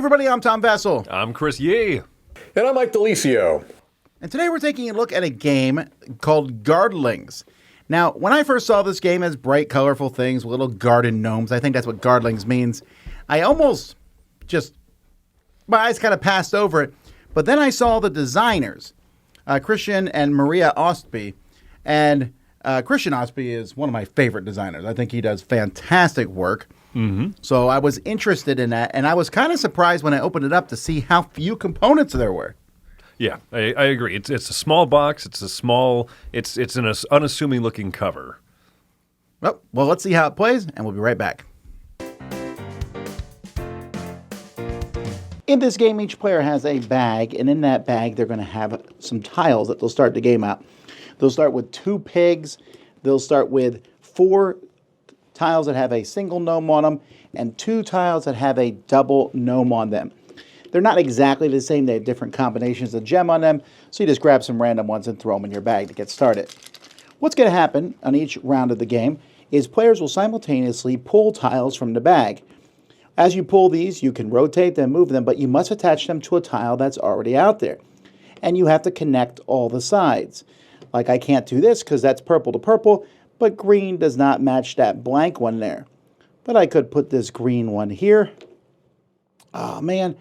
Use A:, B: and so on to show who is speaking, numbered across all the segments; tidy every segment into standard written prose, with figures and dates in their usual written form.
A: everybody, I'm Tom Vessel.
B: I'm Chris Yee.
C: And I'm Mike DeLisio.
A: And today we're taking a look at a game called Gardlings. Now, when I first saw this game as bright, colorful things, little garden gnomes, I think that's what Gardlings means, I almost my eyes kind of passed over it. But then I saw the designers, Christian and Maria Ostby. And Christian Ostby is one of my favorite designers. I think he does fantastic work. Mm-hmm. So I was interested in that, and I was kind of surprised when I opened it up to see how few components there were.
B: Yeah, I agree. It's a small box. It's an unassuming looking cover.
A: Well, let's see how it plays, and we'll be right back. In this game, each player has a bag, and in that bag, they're going to have some tiles that they'll start the game out. They'll start with 2 pigs. They'll start with 4 tiles that have a single gnome on them, and 2 tiles that have a double gnome on them. They're not exactly the same. They have different combinations of gem on them, so you just grab some random ones and throw them in your bag to get started. What's going to happen on each round of the game is players will simultaneously pull tiles from the bag. As you pull these, you can rotate them, move them, but you must attach them to a tile that's already out there. And you have to connect all the sides. Like I can't do this because that's purple to purple, but green does not match that blank one there. But I could put this green one here. Oh man,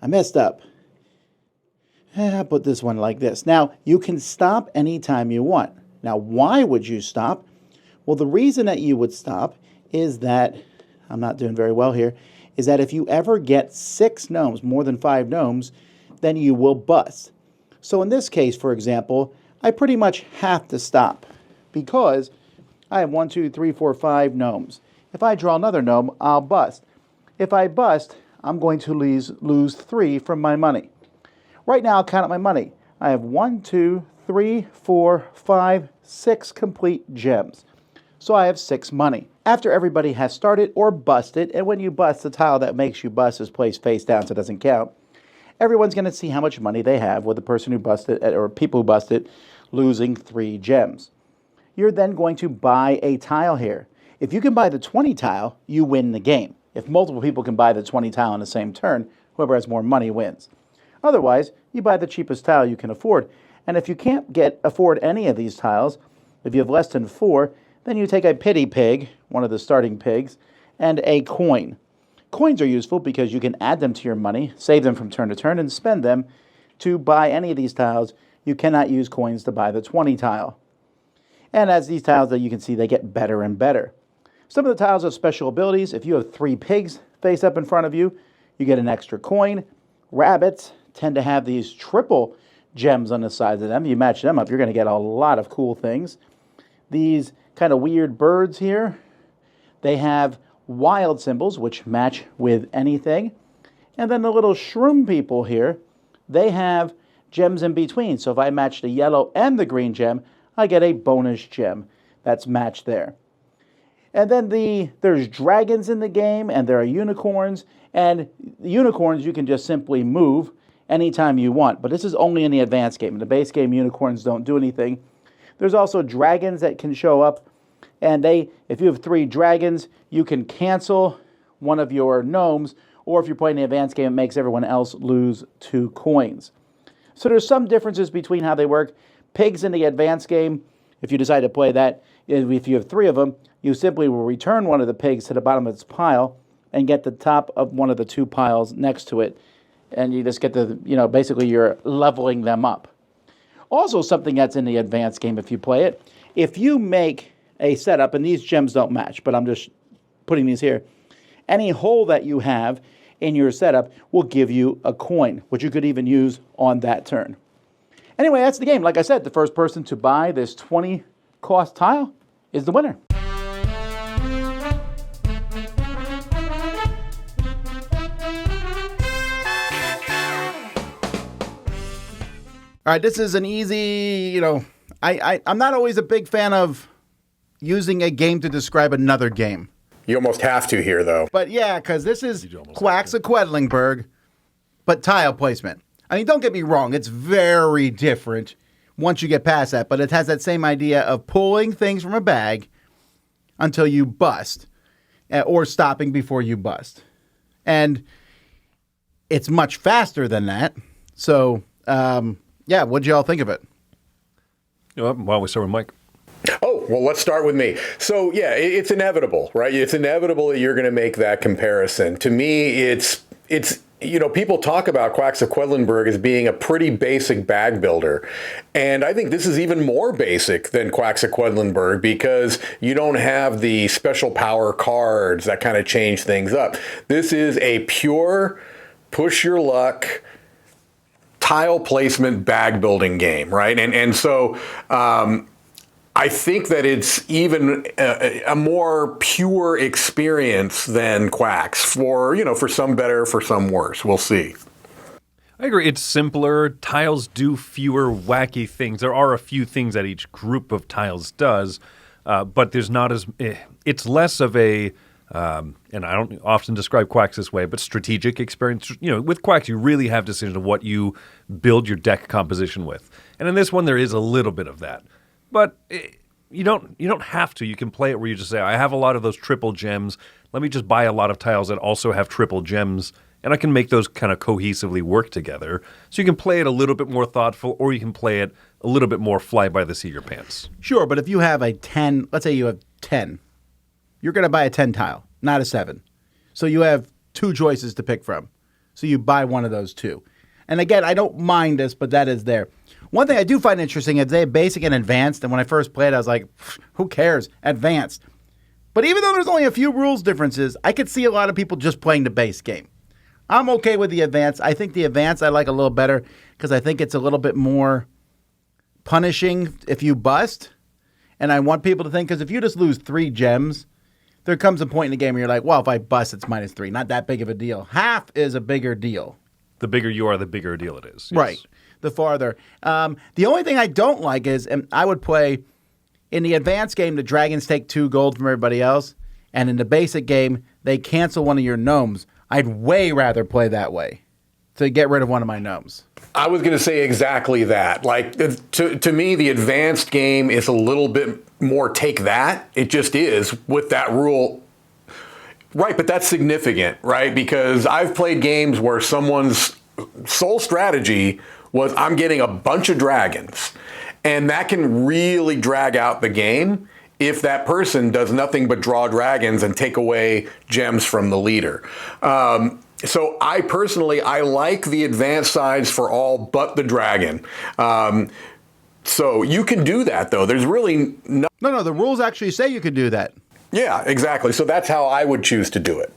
A: I messed up. I'll put this one like this. Now, you can stop anytime you want. Now, why would you stop? Well, the reason that you would stop is that, I'm not doing very well here, is that if you ever get 6 gnomes, more than 5 gnomes, then you will bust. So in this case, for example, I pretty much have to stop because I have 1, 2, 3, 4, 5 gnomes. If I draw another gnome, I'll bust. If I bust, I'm going to lose 3 from my money. Right now, I'll count up my money. I have 1, 2, 3, 4, 5, 6 complete gems. So I have 6 money. After everybody has started or busted, and when you bust, the tile that makes you bust is placed face down so it doesn't count, everyone's going to see how much money they have with the person who busted, or people who busted, losing 3 gems. You're then going to buy a tile here. If you can buy the 20 tile, you win the game. If multiple people can buy the 20 tile in the same turn, whoever has more money wins. Otherwise, you buy the cheapest tile you can afford. And if you can't afford any of these tiles, if you have less than 4, then you take a pity pig, one of the starting pigs, and a coin. Coins are useful because you can add them to your money, save them from turn to turn, and spend them to buy any of these tiles. You cannot use coins to buy the 20 tile. And as these tiles that you can see, they get better and better. Some of the tiles have special abilities. If you have 3 pigs face up in front of you, you get an extra coin. Rabbits tend to have these triple gems on the sides of them. You match them up, you're going to get a lot of cool things. These kind of weird birds here, they have wild symbols, which match with anything. And then the little shroom people here, they have gems in between. So if I match the yellow and the green gem, I get a bonus gem that's matched there. And then there's dragons in the game, and there are unicorns. And the unicorns you can just simply move anytime you want. But this is only in the advanced game. In the base game, unicorns don't do anything. There's also dragons that can show up. And if you have 3 dragons, you can cancel one of your gnomes. Or if you're playing the advanced game, it makes everyone else lose 2 coins. So there's some differences between how they work. Pigs in the advanced game, if you decide to play that, if you have 3 of them, you simply will return one of the pigs to the bottom of its pile and get the top of one of the 2 piles next to it. And you just get basically you're leveling them up. Also something that's in the advanced game if you play it, if you make a setup, and these gems don't match, but I'm just putting these here, any hole that you have in your setup will give you a coin, which you could even use on that turn. Anyway, that's the game. Like I said, the first person to buy this 20 cost tile is the winner. All right, this is an easy, I'm not always a big fan of using a game to describe another game.
C: You almost have to here, though.
A: But yeah, because this is Quacks of Quedlingburg, but tile placement. I mean, don't get me wrong, it's very different once you get past that, but it has that same idea of pulling things from a bag until you bust, or stopping before you bust. And it's much faster than that. So, yeah, what'd you all think of it?
B: You know, why don't we start with Mike?
C: Oh, well, let's start with me. So, yeah, it's inevitable, right? It's inevitable that you're going to make that comparison. To me, it's people talk about Quacks of Quedlinburg as being a pretty basic bag builder. And I think this is even more basic than Quacks of Quedlinburg because you don't have the special power cards that kind of change things up. This is a pure push your luck tile placement bag building game, right? And so I think that it's even a more pure experience than Quacks for some better, for some worse. We'll see.
B: I agree. It's simpler. Tiles do fewer wacky things. There are a few things that each group of tiles does, but there's not as it's less of a and I don't often describe Quacks this way, but strategic experience. With Quacks, you really have decision of what you build your deck composition with, and in this one, there is a little bit of that. But you don't have to. You can play it where you just say, I have a lot of those triple gems. Let me just buy a lot of tiles that also have triple gems, and I can make those kind of cohesively work together. So you can play it a little bit more thoughtful, or you can play it a little bit more fly by the seat of your pants.
A: Sure, but if you have a 10, let's say you have 10, you're going to buy a 10 tile, not a 7. So you have two choices to pick from. So you buy one of those two. And again, I don't mind this, but that is there. One thing I do find interesting is they have basic and advanced, and when I first played, I was like, who cares? Advanced. But even though there's only a few rules differences, I could see a lot of people just playing the base game. I'm okay with the advanced. I think the advanced I like a little better because I think it's a little bit more punishing if you bust. And I want people to think, because if you just lose 3 gems, there comes a point in the game where you're like, well, if I bust, it's -3. Not that big of a deal. Half is a bigger deal.
B: The bigger you are, the bigger a deal it is. Yes.
A: Right. The farther. The only thing I don't like is, and I would play in the advanced game, the dragons take 2 gold from everybody else, and in the basic game, they cancel one of your gnomes. I'd way rather play that way to get rid of one of my gnomes.
C: I was going to say exactly that. Like, to me, the advanced game is a little bit more take that. It just is with that rule. Right, but that's significant, right? Because I've played games where someone's sole strategy was, I'm getting a bunch of dragons. And that can really drag out the game if that person does nothing but draw dragons and take away gems from the leader. So I personally like the advanced sides for all but the dragon. So you can do that, though. There's really
A: No, the rules actually say you could do that.
C: Yeah, exactly. So that's how I would choose to do it.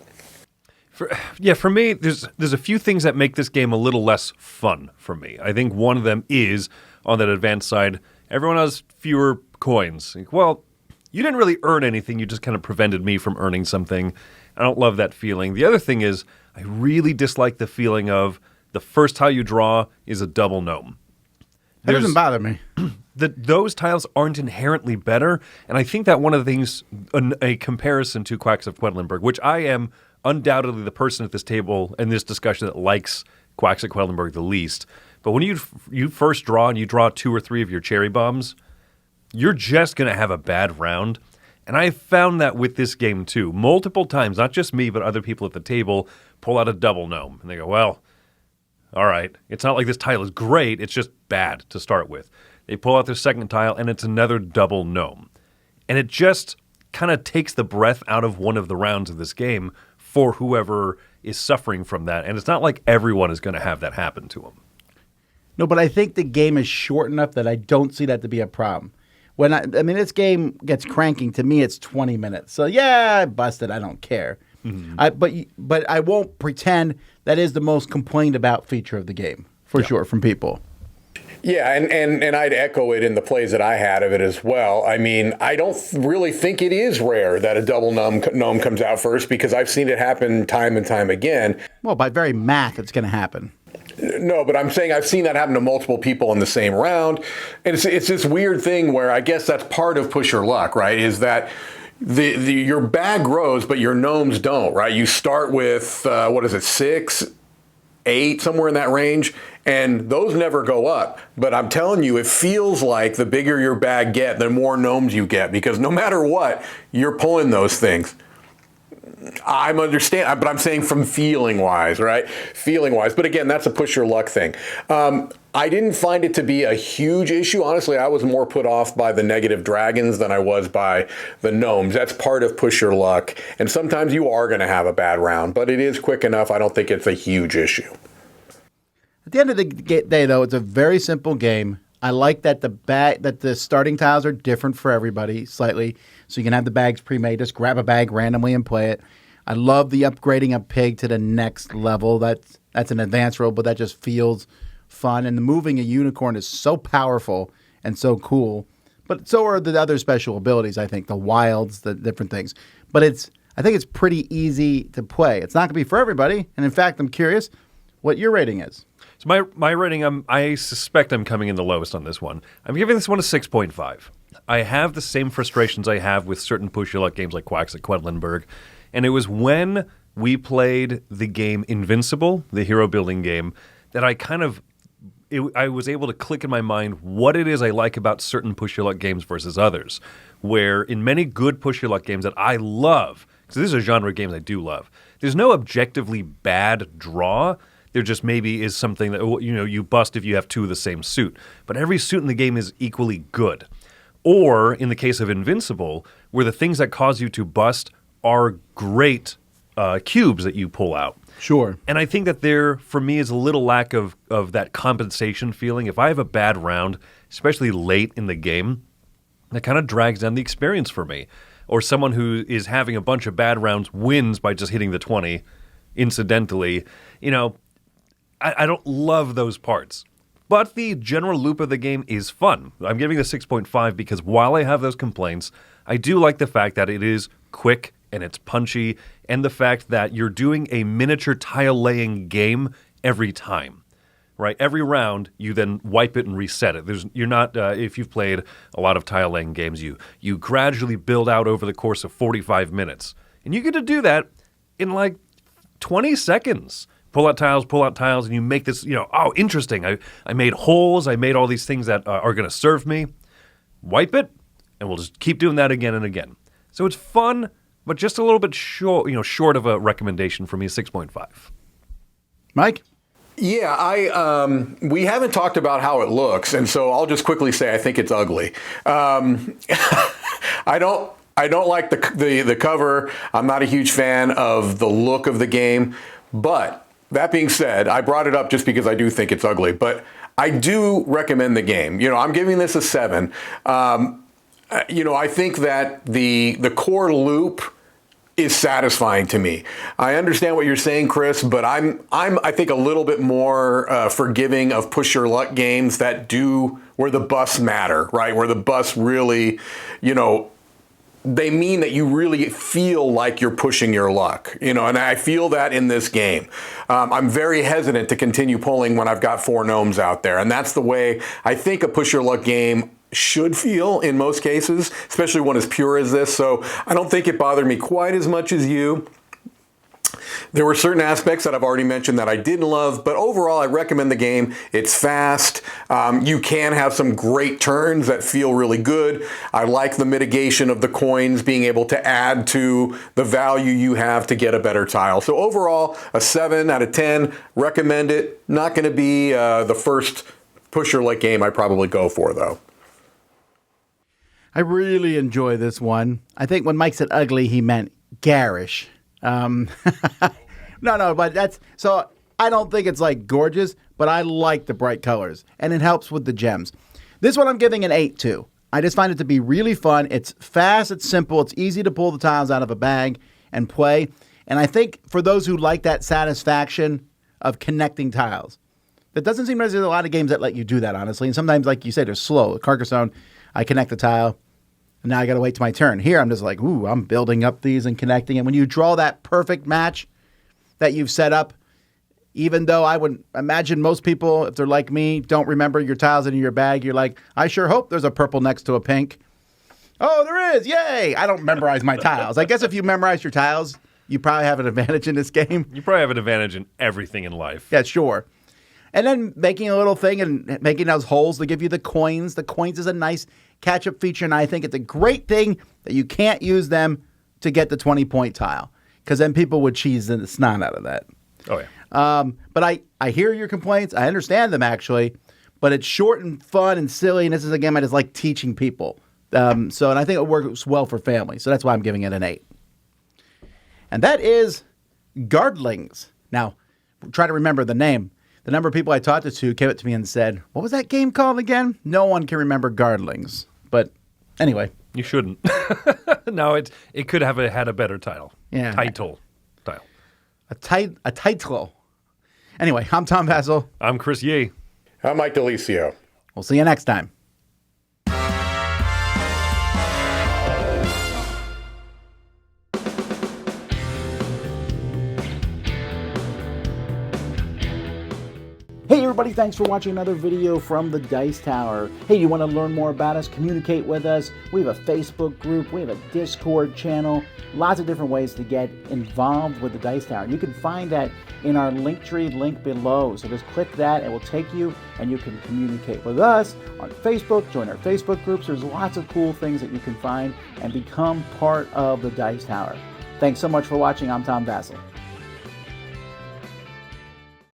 B: For me, there's a few things that make this game a little less fun for me. I think one of them is, on that advanced side, everyone has fewer coins. Like, well, you didn't really earn anything. You just kind of prevented me from earning something. I don't love that feeling. The other thing is, I really dislike the feeling of the first tile you draw is a double gnome.
A: That doesn't bother me.
B: Those tiles aren't inherently better, and I think that one of the things, a comparison to Quacks of Quedlinburg, which I am undoubtedly the person at this table in this discussion that likes Quacks of Quedlinburg the least. But when you first draw and you draw 2 or 3 of your cherry bombs, you're just going to have a bad round. And I found that with this game too. Multiple times, not just me, but other people at the table pull out a double gnome. And they go, well, all right, it's not like this tile is great, it's just bad to start with. They pull out their second tile, and it's another double gnome. And it just kind of takes the breath out of one of the rounds of this game for whoever is suffering from that. And it's not like everyone is going to have that happen to them.
A: No, but I think the game is short enough that I don't see that to be a problem. When this game gets cranking, to me, it's 20 minutes. So, yeah, I busted. I don't care. Mm-hmm. But I won't pretend that is the most complained about feature of the game, for sure, from people.
C: Yeah, and I'd echo it in the plays that I had of it as well. I mean, I don't really think it is rare that a double gnome comes out first, because I've seen it happen time and time again.
A: Well, by very math, it's going to happen.
C: No, but I'm saying I've seen that happen to multiple people in the same round. And it's this weird thing where I guess that's part of push your luck, right? Is that your bag grows, but your gnomes don't, right? You start with, 6, 8, somewhere in that range, and those never go up. But I'm telling you, it feels like the bigger your bag get, the more gnomes you get, because no matter what, you're pulling those things. I'm understand, but I'm saying from feeling wise, right? Feeling wise. But again, that's a push your luck thing. I didn't find it to be a huge issue. Honestly, I was more put off by the negative dragons than I was by the gnomes. That's part of push your luck. And sometimes you are going to have a bad round, but it is quick enough. I don't think it's a huge issue.
A: At the end of the day, though, it's a very simple game. I like that the starting tiles are different for everybody slightly, so you can have the bags pre-made. Just grab a bag randomly and play it. I love the upgrading a pig to the next level. That's an advanced role, but that just feels fun. And the moving a unicorn is so powerful and so cool. But so are the other special abilities, I think, the wilds, the different things. But I think it's pretty easy to play. It's not going to be for everybody. And in fact, I'm curious what your rating is.
B: So my rating, I suspect I'm coming in the lowest on this one. I'm giving this one a 6.5. I have the same frustrations I have with certain push-your-luck games like Quacks at Quedlinburg. And it was when we played the game Invincible, the hero-building game, that I was able to click in my mind what it is I like about certain push-your-luck games versus others. Where in many good push-your-luck games that I love, because this is a genre of games I do love, there's no objectively bad draw. There just maybe is something that, you bust if you have two of the same suit. But every suit in the game is equally good. Or, in the case of Invincible, where the things that cause you to bust are great cubes that you pull out.
A: Sure.
B: And I think that there, for me, is a little lack of that compensation feeling. If I have a bad round, especially late in the game, that kind of drags down the experience for me. Or someone who is having a bunch of bad rounds wins by just hitting the 20, incidentally. I don't love those parts. But the general loop of the game is fun. I'm giving it a 6.5 because while I have those complaints, I do like the fact that it is quick and it's punchy, and the fact that you're doing a miniature tile-laying game every time. Right? Every round, you then wipe it and reset it. You're not, if you've played a lot of tile-laying games, you gradually build out over the course of 45 minutes. And you get to do that in like 20 seconds. Pull out tiles, and you make this, interesting. I made holes, I made all these things that are going to serve me. Wipe it, and we'll just keep doing that again and again. So it's fun, but just a little bit short of a recommendation for me, 6.5. Mike?
C: Yeah, we haven't talked about how it looks, and so I'll just quickly say I think it's ugly. I don't like the cover. I'm not a huge fan of the look of the game, but that being said, I brought it up just because I do think it's ugly, but I do recommend the game. I'm giving this a 7. I think that the core loop is satisfying to me. I understand what you're saying, Chris, but I think a little bit more forgiving of push your luck games that do where the busts matter, right? Where the busts really, they mean that you really feel like you're pushing your luck, and I feel that in this game. I'm very hesitant to continue pulling when I've got 4 gnomes out there, and that's the way I think a push your luck game should feel in most cases, especially one as pure as this. So I don't think it bothered me quite as much as you. There were certain aspects that I've already mentioned that I didn't love, but overall I recommend the game. It's fast. You can have some great turns that feel really good. I like the mitigation of the coins, being able to add to the value you have to get a better tile. So overall, a 7 out of 10. Recommend it. Not going to be the first push-your-luck game I probably go for, though.
A: I really enjoy this one. I think when Mike said ugly, he meant garish. No, but that's so. I don't think it's like gorgeous, but I like the bright colors, and it helps with the gems. This one I'm giving an 8 to. I just find it to be really fun. It's fast, it's simple, it's easy to pull the tiles out of a bag and play. And I think for those who like that satisfaction of connecting tiles, it doesn't seem like there's a lot of games that let you do that, honestly. And sometimes, like you say, they're slow. Carcassonne, I connect the tile. Now I got to wait till my turn. Here, I'm just like, ooh, I'm building up these and connecting. And when you draw that perfect match that you've set up, even though I would imagine most people, if they're like me, don't remember your tiles in your bag, you're like, I sure hope there's a purple next to a pink. Oh, there is. Yay. I don't memorize my tiles. I guess if you memorize your tiles, you probably have an advantage in this game.
B: You probably have an advantage in everything in life.
A: Yeah, sure. And then making a little thing and making those holes to give you the coins. The coins is a nice catch-up feature, and I think it's a great thing that you can't use them to get the 20-point tile. because then people would cheese the snot out of that.
B: Oh, yeah.
A: But I hear your complaints. I understand them, actually. But it's short and fun and silly. And this is a game I just like teaching people. And I think it works well for families. So that's why I'm giving it an 8. And that is Gardlings. Now, try to remember the name. The number of people I talked to came up to me and said, what was that game called again? No one can remember Gardlings. But anyway.
B: You shouldn't. No, it could have had a better title.
A: Yeah.
B: Title.
A: A title. Anyway, I'm Tom Vassell.
B: I'm Chris Yee.
C: I'm Mike DeLisio.
A: We'll see you next time. Hey everybody, thanks for watching another video from the Dice Tower. Hey, you want to learn more about us, communicate with us? We have a Facebook group, we have a Discord channel, lots of different ways to get involved with the Dice Tower. And you can find that in our Linktree link below. So just click that, it will take you and you can communicate with us on Facebook, join our Facebook groups. There's lots of cool things that you can find and become part of the Dice Tower. Thanks so much for watching. I'm Tom Vassell.